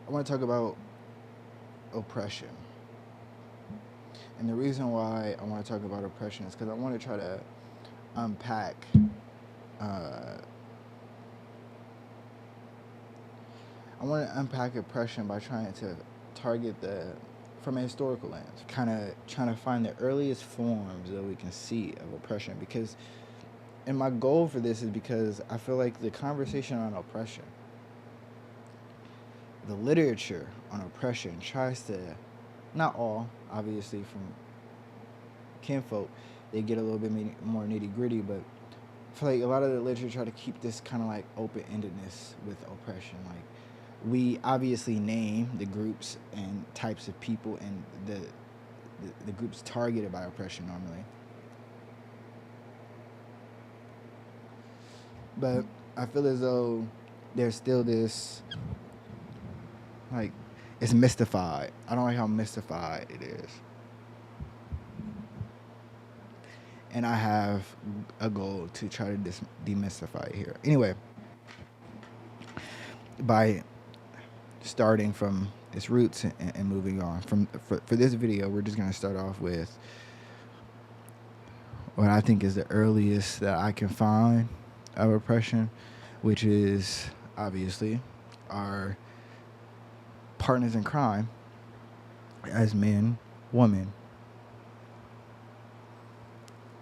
I want to talk about oppression. And the reason why I want to talk about oppression is because I want to try to unpack. Uh, I want to unpack oppression by trying to target the from a historical lens, kind of trying to find the earliest forms that we can see of oppression. Because, and my goal for this is because I feel like the conversation on oppression, the literature on oppression, tries to, not all, obviously, from kinfolk, they get a little bit more nitty gritty, but I feel like a lot of the literature try to keep this kind of like open endedness with oppression. Like, we obviously name the groups and types of people and the groups targeted by oppression normally, but I feel as though there's still this like it's mystified. I don't like how mystified it is, and I have a goal to try to demystify it here. Anyway, by starting from its roots and moving on for this video, we're just gonna start off with what I think is the earliest that I can find of oppression, which is obviously our partners in crime as men, women.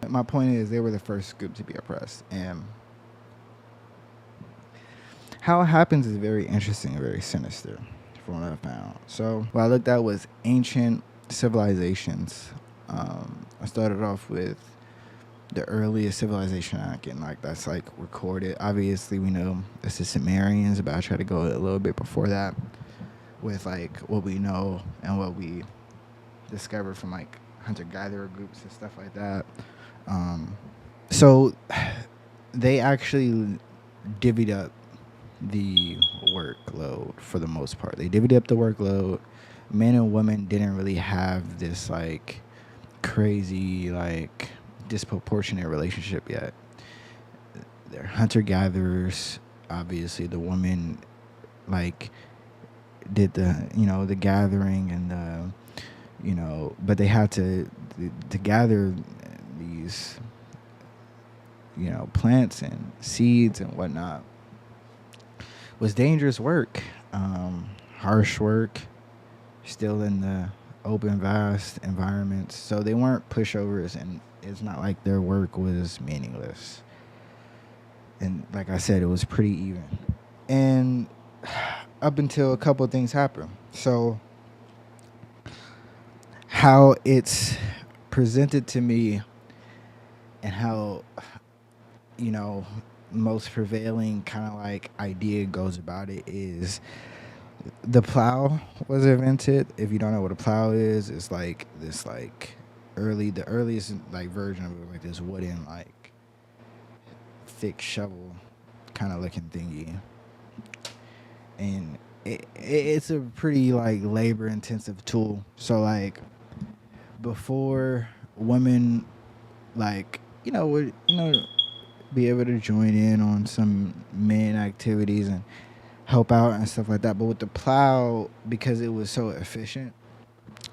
My point is, they were the first group to be oppressed, and how it happens is very interesting and very sinister, from what I found. So, what I looked at was ancient civilizations. I started off with the earliest civilization I can that's like recorded. Obviously, we know it's the Sumerians, but I try to go a little bit before that with like what we know and what we discovered from like hunter-gatherer groups and stuff like that. So they actually divvied up the workload for the most part. They divvied up the workload. Men and women didn't really have this like crazy like disproportionate relationship yet. They're hunter-gatherers. Obviously, the women like did the gathering and but they had to gather these plants and seeds and whatnot. Was dangerous work, harsh work, still in the open vast environments, so they weren't pushovers, and it's not like their work was meaningless. And like I said, it was pretty even, and up until a couple of things happened. So how it's presented to me and how most prevailing kind of like idea goes about it is the plow was invented. If you don't know what a plow is, it's like this like the earliest like version of it, like this wooden like thick shovel kind of looking thingy, and it's a pretty like labor intensive tool. So like before women like would be able to join in on some men activities and help out and stuff like that, but with the plow, because it was so efficient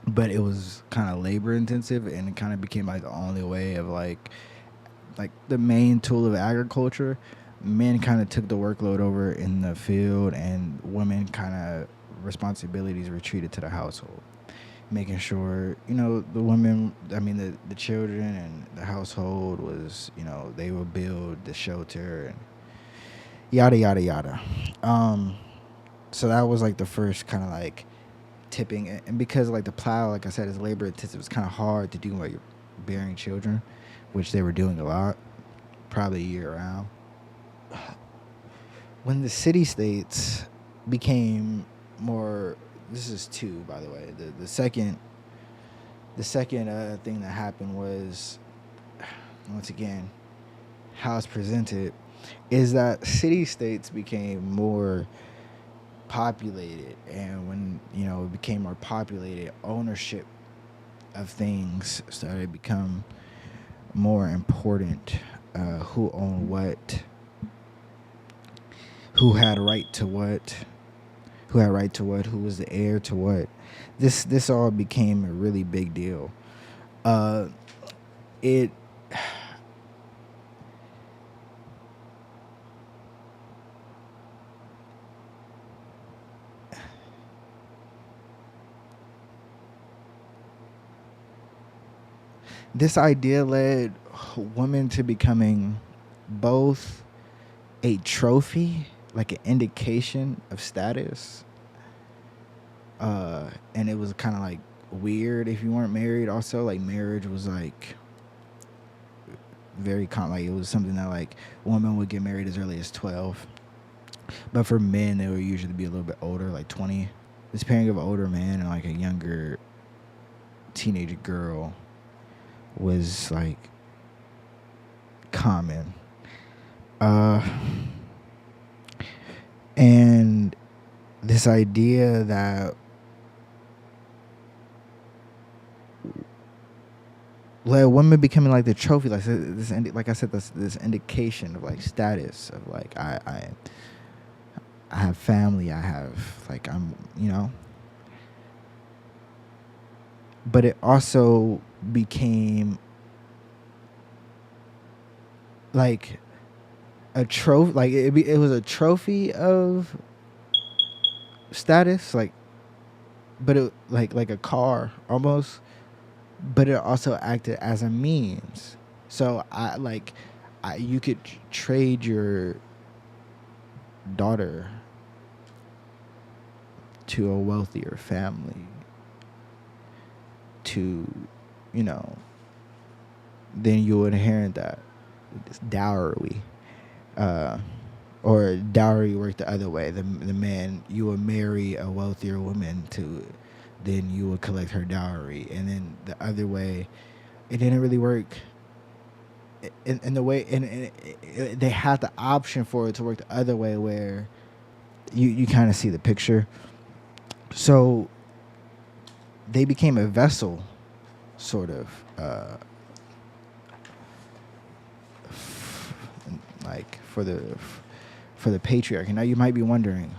but it was kind of labor intensive, and it kind of became like the only way of like the main tool of agriculture, men kind of took the workload over in the field, and women kind of responsibilities retreated to the household, making sure the women, I mean the children and the household was they would build the shelter and yada yada yada. So that was like the first kind of like tipping, and because like the plow, like I said, is labor intensive, it's kind of hard to do while you're bearing children, which they were doing a lot, probably year round. When the city states became more, this is two, by the way. The second thing that happened was, once again, how it's presented is that city states became more populated, and when it became more populated, ownership of things started to become more important. Who owned what, who had right to what, who had right to what, who was the heir to what. This all became a really big deal. Uh, it This idea led women to becoming both a trophy, like an indication of status, and it was kind of like weird if you weren't married. Also, like marriage was like very like it was something that like women would get married as early as 12, but for men they would usually be a little bit older, like 20. This pairing of an older man and like a younger teenage girl was like common. Uh, and this idea that like women becoming like the trophy, like this, like I said, this indication of like status of like I have family, I have like I'm but it also became like a trophy, like it was a trophy of status, like but it like a car almost, but it also acted as a means. So you could trade your daughter to a wealthier family to, you know, then you would inherit that. It's dowry. Or dowry worked the other way. The man, you would marry a wealthier woman to, then you would collect her dowry, and then the other way, it didn't really work. In the way, they had the option for it to work the other way, where you kind of see the picture. So they became a vessel, sort of, like for the patriarchy. Now you might be wondering,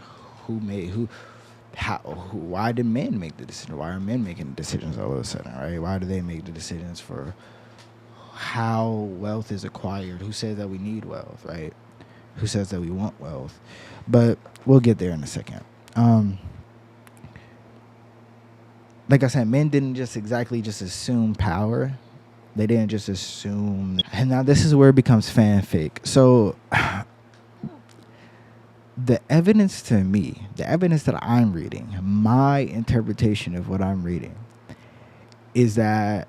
why did men make the decision? Why are men making decisions all of a sudden, right? Why do they make the decisions for how wealth is acquired? Who says that we need wealth, right? Who says that we want wealth? But we'll get there in a second. Like I said, men didn't just exactly just assume power. They didn't just assume. And now this is where it becomes fanfic. So the evidence to me, the evidence that I'm reading, my interpretation of what I'm reading is that,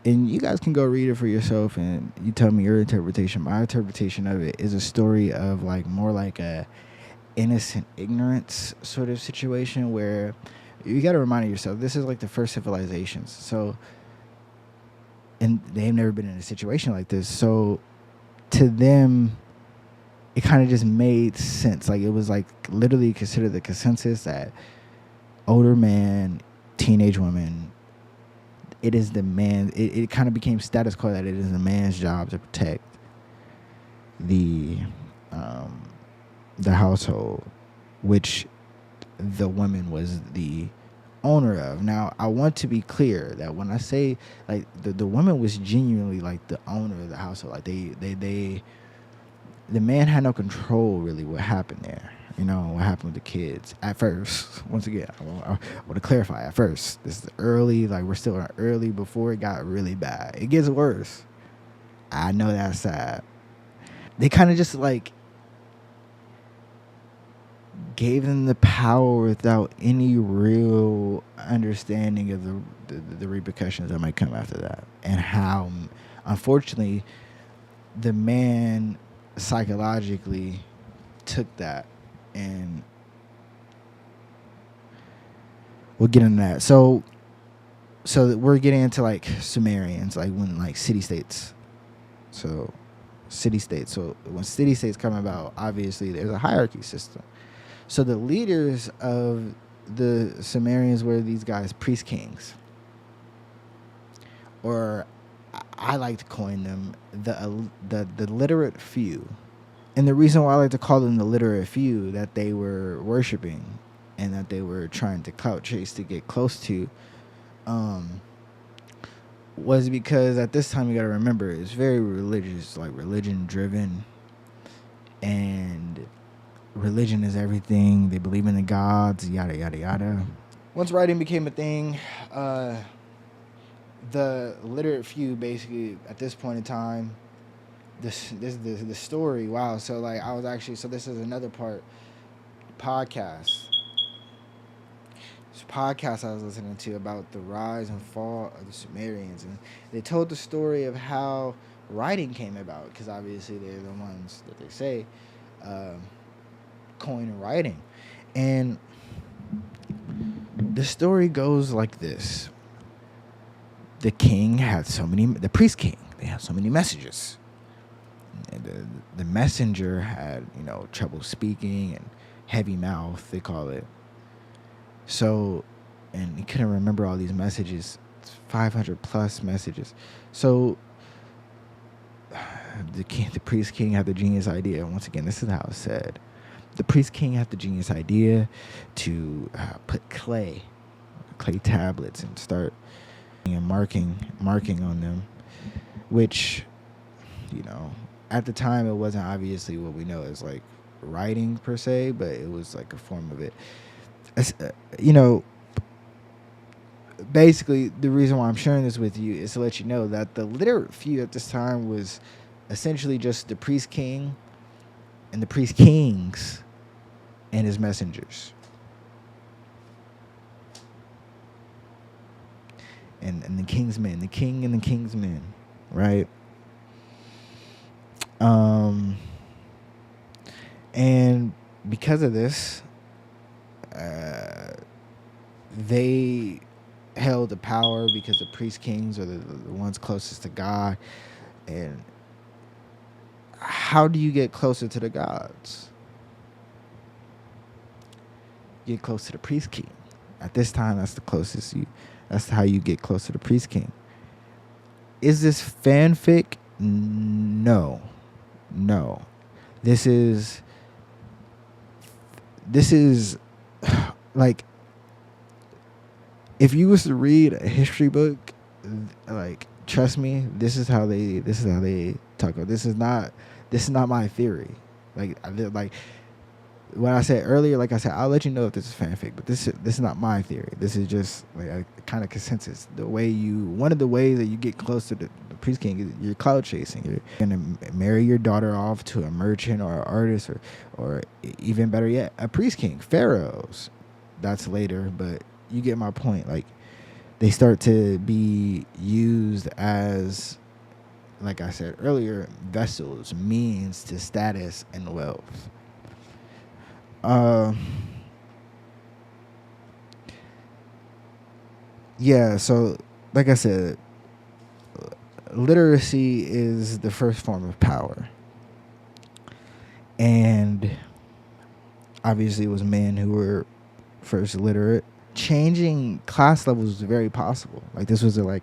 and you guys can go read it for yourself and you tell me your interpretation. My interpretation of it is a story of like more like a innocent ignorance sort of situation where you got to remind yourself, this is like the first civilizations. So, and they've never been in a situation like this. So to them, it kind of just made sense. Like it was like literally considered the consensus that older man, teenage woman, it is the man. It kind of became status quo that it is the man's job to protect the household, which the woman was the owner of. Now, I want to be clear that when I say like the woman was genuinely like the owner of the household, like they the man had no control really what happened there. You know, what happened with the kids at first. Once again, I want to clarify at first. This is early, like we're still early before it got really bad. It gets worse. I know that's sad. They kind of just like gave them the power without any real understanding of the repercussions that might come after that, and how, unfortunately, the man psychologically took that, and we'll get into that. So we're getting into like Sumerians, like when like city states. So when city states come about, obviously there's a hierarchy system. So the leaders of the Sumerians were these guys, priest kings, or I like to coin them the literate few. And the reason why I like to call them the literate few, that they were worshiping and that they were trying to clout chase to get close to, um, was because at this time you got to remember it's very religious, like religion driven, and religion is everything. They believe in the gods, yada yada yada. Once writing became a thing, uh, the literate few basically at this point in time, the story. Wow. So like I was actually, so this is another part podcast. This podcast I was listening to about the rise and fall of the Sumerians, and they told the story of how writing came about, because obviously they're the ones that they say um, coin writing, and the story goes like this: the king had so many, the priest king, they had so many messages. And the messenger had, trouble speaking and heavy mouth, they call it. So, and he couldn't remember all these messages, 500 plus messages. So, the priest king had the genius idea. Once again, this is how it's said. The priest king had the genius idea to put clay tablets, and start marking on them, which, at the time it wasn't obviously what we know as like writing per se, but it was like a form of it. Basically the reason why I'm sharing this with you is to let you know that the literate few at this time was essentially just the priest king and the priest kings and his messengers. And the king's men, the king and the king's men, right? And because of this, they held the power because the priest kings are the ones closest to God. And how do you get closer to the gods? You get close to the priest king. At this time, that's the closest that's how you get close to the priest king. Is this fanfic? No. This is like, if you was to read a history book, like, trust me, this is how they talk about. This is not my theory. Like what I said earlier, like I said, I'll let you know if this is fanfic, but this is not my theory. This is just like a kind of consensus. One of the ways that you get close to the priest king is you're cloud chasing. You're gonna marry your daughter off to a merchant or an artist, or even better yet, a priest king, pharaohs. That's later, but you get my point. Like, they start to be used as, like I said earlier, vessels, means to status and wealth. Yeah, so like I said, literacy is the first form of power. And obviously it was men who were first literate. Changing class levels was very possible. Like, this was a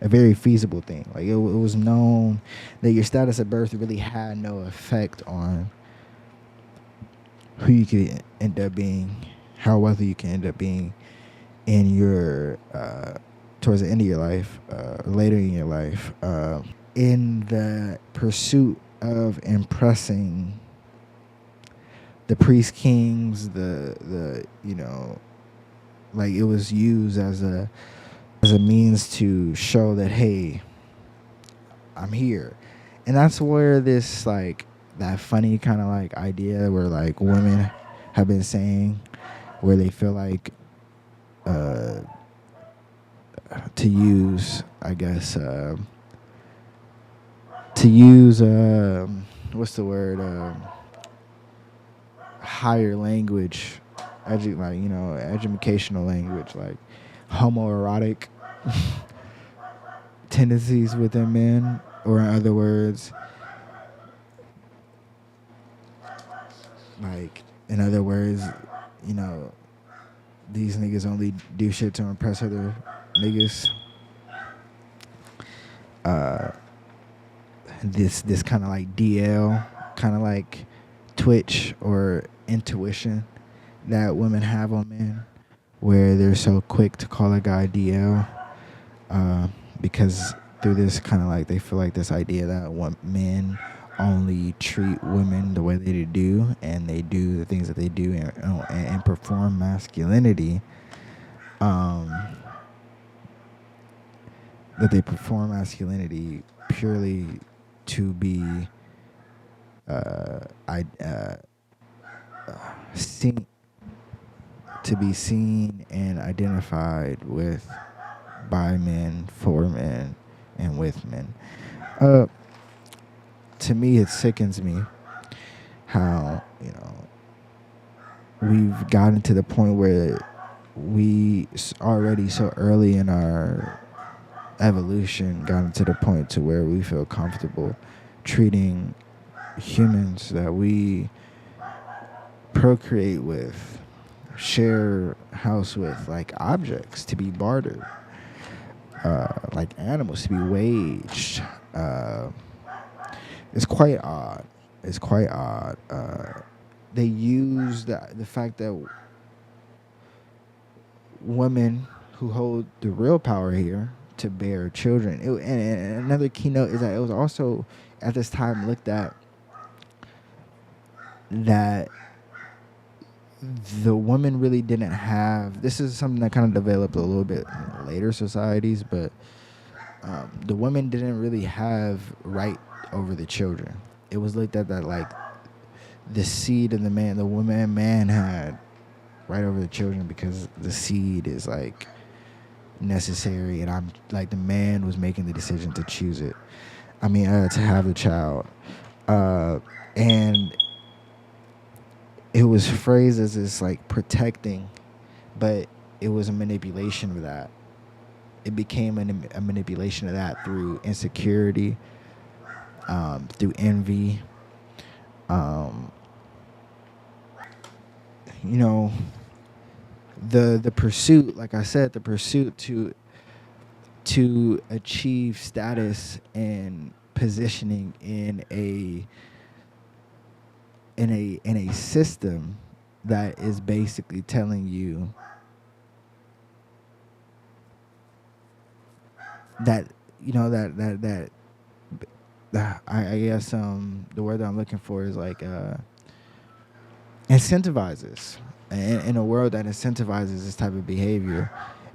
very feasible thing. Like, it was known that your status at birth really had no effect on who you could end up being, how wealthy you can end up being in your towards the end of your life, later in your life, in the pursuit of impressing the priest kings. Like, it was used as a means to show that, hey, I'm here. And that's where this, like, that funny kind of like idea where like women have been saying, where they feel like to use, I guess, what's the word, higher language, educational language, like homoerotic tendencies within men, or in other words, these niggas only do shit to impress other niggas. This kind of like DL, kind of like Twitch or intuition, that women have on men, where they're so quick to call a guy DL, because through this kind of like they feel like this idea that men only treat women the way they do, and they do the things that they do, and perform masculinity. Um, that they perform masculinity purely to be I seen to be seen and identified with by men, for men, and with men. Uh, to me, it sickens me how we've gotten to the point where we already so early in our evolution gotten to the point to where we feel comfortable treating humans that we procreate with, share house with, like objects to be bartered, like animals to be waged. It's quite odd. It's quite odd. They use the fact that women who hold the real power here to bear children. And another keynote is that it was also at this time looked at that the woman really didn't have. This is something that kind of developed a little bit in later societies, but the women didn't really have right over the children. It was looked at that like the seed of the man, the woman and man had right over the children because the seed is like necessary, and I'm like the man was making the decision to choose it. I mean, to have the child, and it was phrased as this like protecting, but it was a manipulation of that. It became a manipulation of that through insecurity, through envy. Um, you know, the pursuit, like I said, the pursuit to achieve status and positioning in a system that is basically telling you that I guess the word that I'm looking for is like incentivizes, in a world that incentivizes this type of behavior,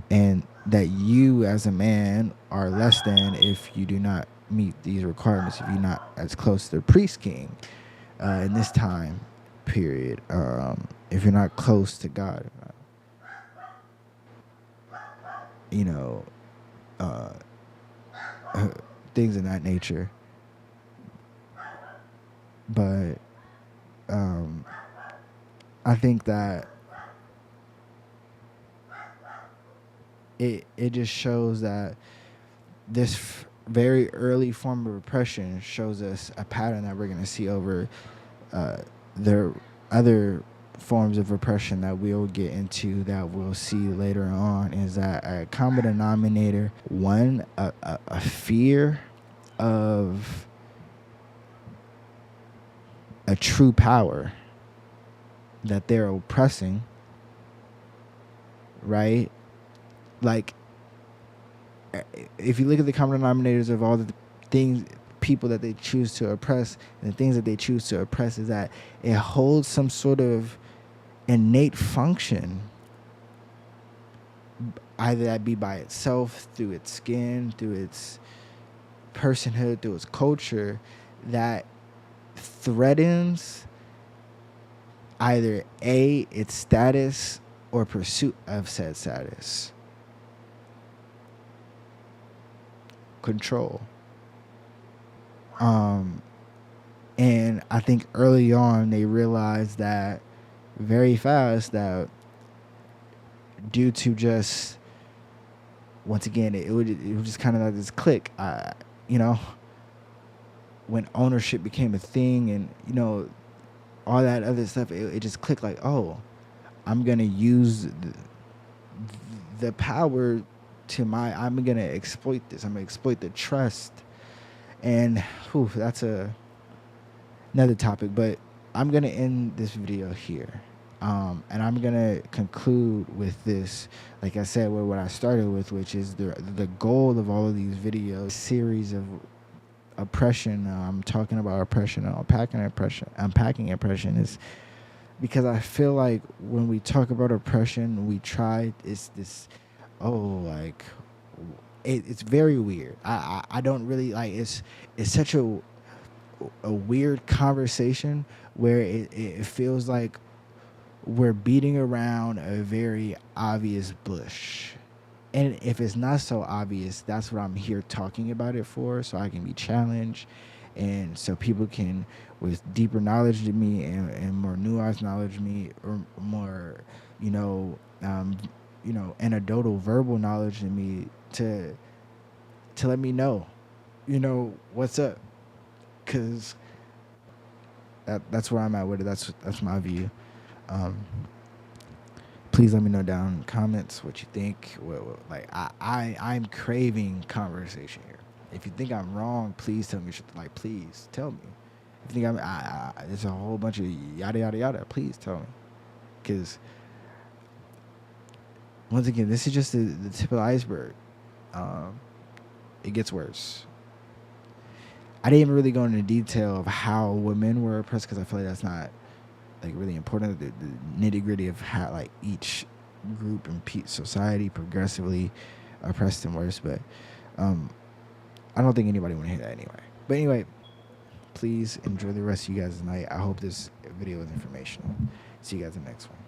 and that you as a man are less than if you do not meet these requirements, if you're not as close to the priest king in this time period, if you're not close to God, you know, uh, things of that nature. But I think that it just shows that this very early form of repression shows us a pattern that we're going to see over the other forms of repression that we'll get into, that we'll see later on, is that a common denominator, one, a fear of a true power that they're oppressing, right? Like, if you look at the common denominators of all the things, people that they choose to oppress, and the things that they choose to oppress, is that it holds some sort of innate function, either that be by itself, through its skin, through its personhood, through its culture, that threatens either its status or pursuit of said status. Control. And I think early on they realized that very fast, that due to just, once again, it would just kind of like this click, when ownership became a thing, and all that other stuff, it just clicked like, oh, I'm gonna use the power I'm gonna exploit this. I'm gonna exploit the trust, and that's another topic. But I'm gonna end this video here. And I'm gonna conclude with this, like I said, with what I started with, which is the goal of all of these videos, series of oppression. I'm talking about oppression, unpacking oppression is because I feel like when we talk about oppression, we try it's this, oh, like it's very weird. I don't really like it's such a weird conversation where it feels like we're beating around a very obvious bush. And if it's not so obvious, that's what I'm here talking about it for, so I can be challenged and so people can, with deeper knowledge than me and more nuanced knowledge than me, or more, you know, anecdotal verbal knowledge than me, to let me know, what's up. Because that's where I'm at with it. That's my view. Um, Please let me know down in the comments what you think. Like I'm craving conversation here. If you think I'm wrong, please tell me. Like, please tell me. If you think there's a whole bunch of yada yada yada, please tell me. Because once again, this is just the tip of the iceberg. It gets worse. I didn't even really go into detail of how women were oppressed because I feel like that's not like really important. The nitty gritty of how like each group in society progressively oppressed them worse, but I don't think anybody want to hear that anyway. But anyway, please enjoy the rest of you guys tonight. I hope this video was informational. See you guys in the next one.